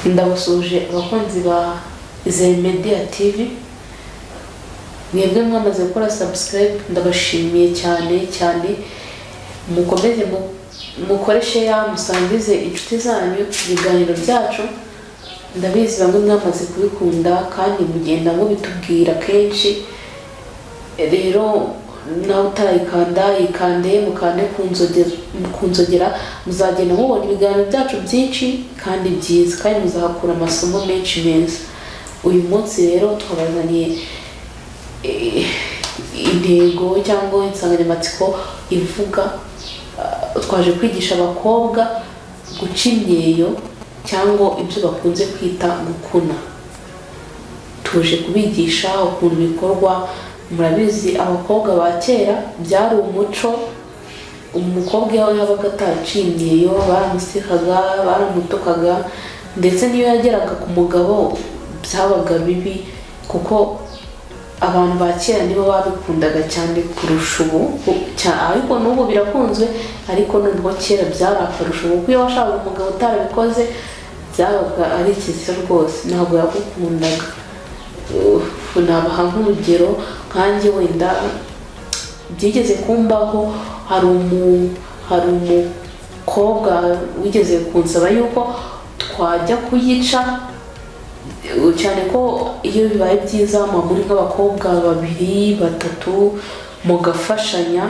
ndabasuje abakunzi ba Izere Media TV. Mwebwe mwamaze gukora subscribe, ndabashimiye cyane. Mukomeze mukoreshe ya musangize inshuti zanyu ibiganiro byacu. Ndabizi bamwe mwamaze kubikunda kandi mugenda mubitubwira kenshi. Rero nawe utarayikanda ikande mukande kunzogera muzagenda mubona ibiganiro byacu byinshi kandi byiza, kandi muzahakura amasomo menshi meza. Uyu munsi rero twabazaniye intego cyangwa insanganyamatsiko ivuga twaje kwigisha abakobwa guca imyeyo cyangwa ibyo bakunze kwita gukuna. Tuje kubigisha ukuntu bikorwa. Murabizi abakobwa ba kera byari umuco, umukobwa yabaga ataciye imyeyo baramusikaga, baramutukaga, ndetse niyo yageraga ku mugabo byabaga bibi, kuko abantu ba kera nibo babikundaga cyane kurusha ubu. Ariko n'ubu birakunzwe, ariko noneho kera byari akarusho, kuko iyo washaka umugabo utarabikoze byabaga ari ikiza rwose, ntabwo yagukundaga. Nabaha nk'urugero nkanjye, wenda byigeze kumbaho, hari umukobwa wigeze kunsaba yuko twajya kuyica, cyane ko iyo bibaye byiza muri nk'abakobwa 2, 3 mugafashanya.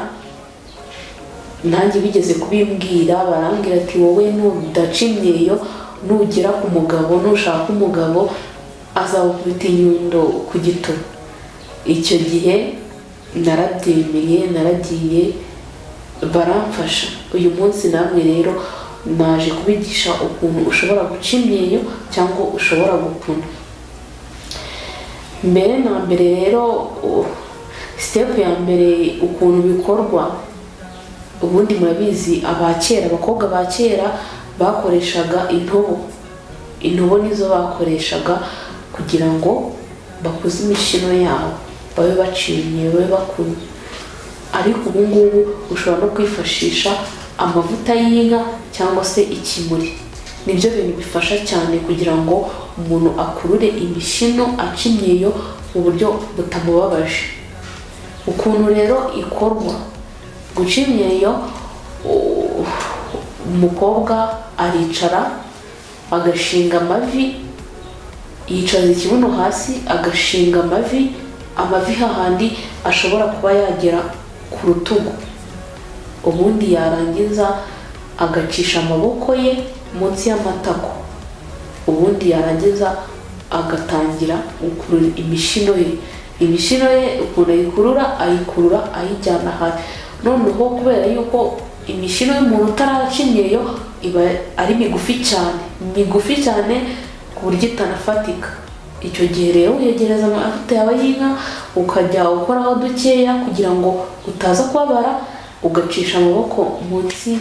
Nanjye bigeze kubimbwira, barambwira ati wowe nudaca imyeyo nugera ku mugabo, nushaka umugabo azawukubita inyundo ku gituba. Icyo gihe narabyemeye, naragiye baramfasha. Uyu munsi namwe rero naje kubigisha ukuntu ushobora guca imyeyo cyangwa ushobora gukuna. Mbere na mbere rero step ya mbere ukuntu bikorwa, ubundi murabizi abakera, abakobwa ba kera bakoreshaga intobo nizo bakoreshaga kugira ngo bakuze imishino yabo, babe baciye, babe bakuna. Ariko ubu ngubu ushobora no kwifashisha amavuta y'inka cyangwa se ikimuri. Nibyo bintu bifasha cyane kugira ngo umuntu akurure imishino aca imyeyo mu buryo butamubabaje. Ukuntu rero ikorwa, guca imyeyo, umukobwa aricara agashinga amavi, yicaza ikibuno hasi agashinga amavi hahandi ashobora kuba yagera ku rutugu. Ubundi yarangiza agacisha amaboko ye munsi y'amatako, ubundi yarangiza agatangira gukurura imishino ye. Imishino ye ukuntu ayikurura ayijyana hasi. Noneho kubera yuko imishino y'umuntu utaraca imyeyo iba ari migufi cyane ku buryo itanafatika. Icyo gihe rero uyegereza amavuta yawe y'inka, ukajya ukoraho dukeya kugira ngo utaza kubabara, ugacisha amaboko munsi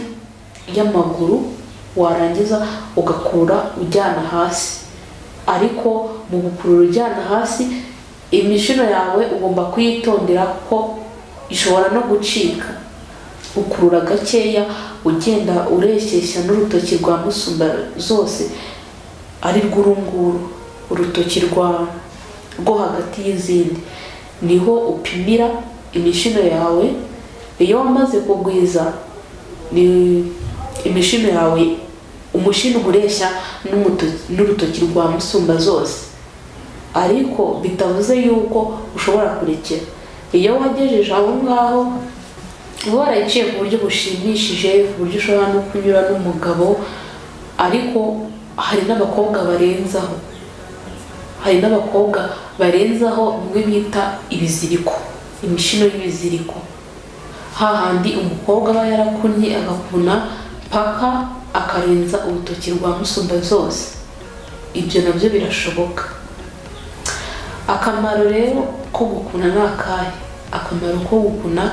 y'amaguru, warangiza ugakurura ujyana hasi. Ariko mu gukurura ujyana hasi, imishino yawe ugomba kuyitondera ko ishobora no gucika. Ukurura gakeya ugenda ureshyeshya n'urutoki rwa musumba zose, ari rw'urunguru, urutoki rwo hagati y'izindi, niho upimira imishino yawe. Iyo wamaze kugwiza imishino yawe, umushino ureshya n'urutoki rwa musumba zose, ariko bitavuze yuko ushobora kurekera. Iyo wagejeje aho ngaho warayiciye ku buryo bushimishije, ku buryo ushobora no kunyura n'umugabo. Ariko hari n'abakobwa barenzaho bimwe bita ibiziriko, imishino y'ibiziriko, hahandi umukobwa aba yarakunnye agakuna paka akarenza urutoki rwa musumba zose. Ibyo nabyo birashoboka. Akamaro rero ko gukuna ni akahe? Akamaro ko gukuna,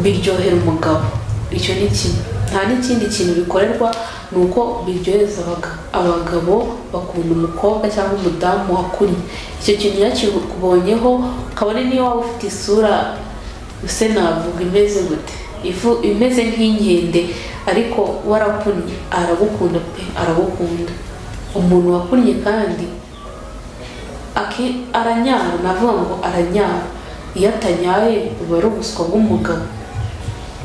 biryohera umugabo. Icyo ni kimwe. Nta n'ikindi kintu bikorerwa, ni uko biryoheza abagabo bakunda umukobwa cyangwa umudamu wakunnye. Icyo kintu yakikubonyeho, kabone niyo waba ufite isura navuga imeze gute, imeze nk'inkende, ariko warakunnye aragukunda pe, aragukunda. umuntu wakunnye kandi aranyara, navuga ngo aranyara. Iyo atanyaye uba ari ubuswa bw'umugabo.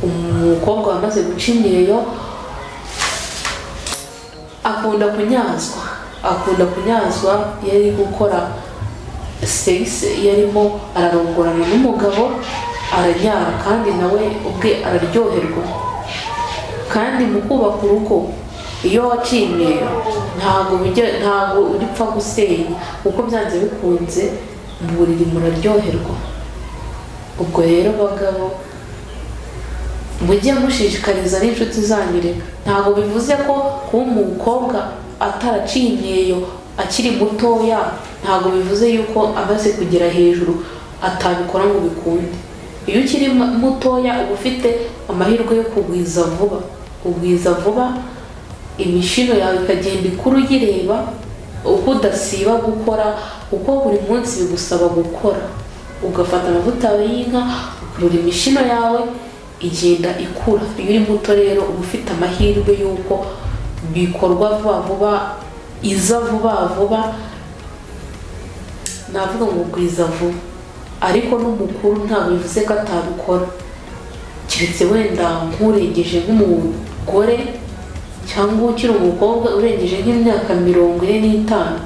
Umukobwa wamaze guca imyeyo akunda kunyazwa iyo ari gukora sex, iyo arimo ararongorana n'umugabo aranyara kandi nawe ubwe araryoherwa. Kandi mu kubaka urugo iyo waciye imyeyo ntabwo uripfa gusenya, kuko byanze bikunze mu buriri muraryoherwa. Ubwo rero bagabo mujye mushishikariza n'inshuti zanyu. Reka ntabwo bivuze ko kuba umukobwa ataraciye imyeyo akiri mutoya ntabwo bivuze yuko amaze kugera hejuru atabikora ngo bikunde. Iyo ukiri mutoya uba ufite amahirwe yo kugwiza vuba, imishino yawe ikagenda ikura uyireba uko udasiba gukora, kuko buri munsi bigusaba gukora. Ugafata amavuta y'inka ukurura imishino yawe igenda ikura. Iyo uri muto rero uba ufite amahirwe y'uko bikorwa vuba, iza vuba. Navuga ngo ugwiza vuba, ariko n'umukuru ntabwo bivuze ko atabikora, keretse wenda nk'urengeje nk'umugore cyangwa ukiri umukobwa urengeje nk'imyaka 45,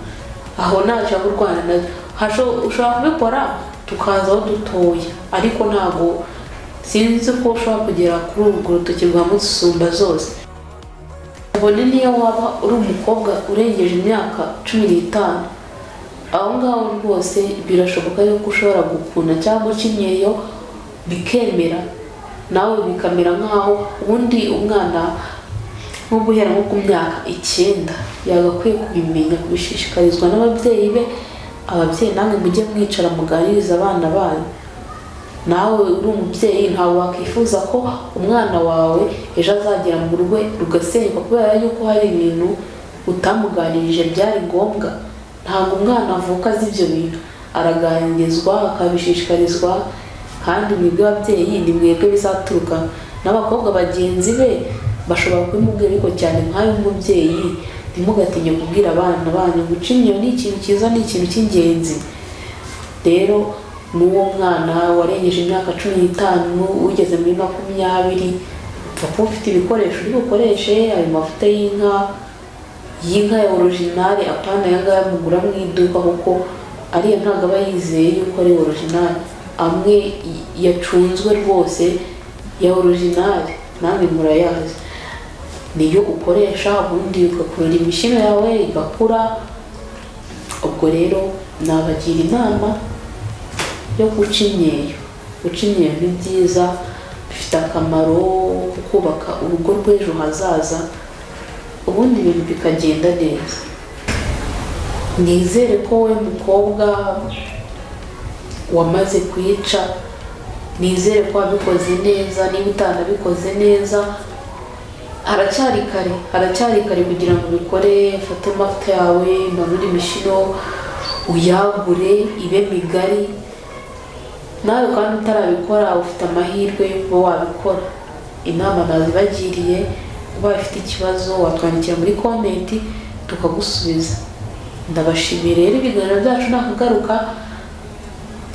aho naje urwana nazo ushobora kubikora tukazaho dutoya, ariko ntabwo sinzi ko ushobora kugera kuri urwo rutoki rwa musumba zose. Ubone niyo waba uri umukobwa urengeje imyaka 15, aho ngaho rwose birashoboka yuko ushobora gukuna cyangwa guca imyeyo bikemera, nawe bikamera nkaho ubundi umwana nko guhera nko ku myaka 9 yagakwiye kubimenya, kubishishikarizwa n'ababyeyi be. Ababyeyi namwe mujye mwicara muganiriza abana banyu. Nawe uri umubyeyi ntabwo wakifuza ko umwana wawe ejo azagera mu rugo rugasenyuka kubera yuko hari ibintu utamuganirije byari ngombwa. Ntabwo umwana avuka azi ibyo bintu, araganirizwa akabishishikarizwa, kandi mwebwe ababyeyi ni mwebwe bizaturuka. N'abakobwa bagenzi be bashobora kubimubwira, ariko cyane nk'ayo umubyeyi ntimugatinye kubwira abana banyu guca imyeyo ni ikintu cyiza, ni ikintu cy'ingenzi. Rero n'uwo mwana warengeje imyaka 15 ugeze muri 20, upfa kuba ufite ibikoresho uri bukoreshe ayo mavuta y'inka ya originale, apana yangaya mugura mu iduka, kuko ariya ntabwo aba yizeye yuko ari originale. Amwe yacunzwe rwose ya originale namwe murayazi, niyo ukoresha ubundi ugakurura imishino yawe igakura. Ubwo rero nabagira inama yo guca imyeyo. Guca imyeyo ni byiza, bifite akamaro ko kubaka urugo rw'ejo hazaza, ubundi ibintu bikagenda neza. Nizere ko we mukobwa wamaze kwica, nizere ko wabikoze neza. Niba utanabikoze neza, haracyari kare kugira ngo ubikore. Fata amavuta yawe, manure imishino, uyagure ibe migari. Nawe kandi utarabikora ufite amahirwe yo kuba wabikora. Inama nazibagiriye, ubaye ufite ikibazo watwandikira muri comment tukagusubiza. Ndabashimiye rero, ibiganiro byacu nakagaruka.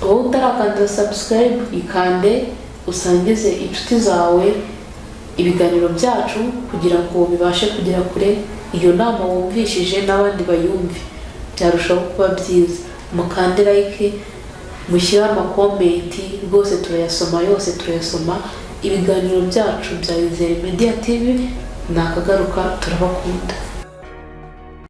Wowe utarakanda subscribe, ikande usangize inshuti zawe ibiganiro byacu kugira ngo bibashe kugera kure. Iyo nama wumvishije n'abandi bayumve, byarushaho kuba byiza. Mukande like, mushyire amakomenti, rwose turayasoma yose, turayasoma. Ibiganiro byacu bya Wizere Media TV nakagaruka, turabakunda.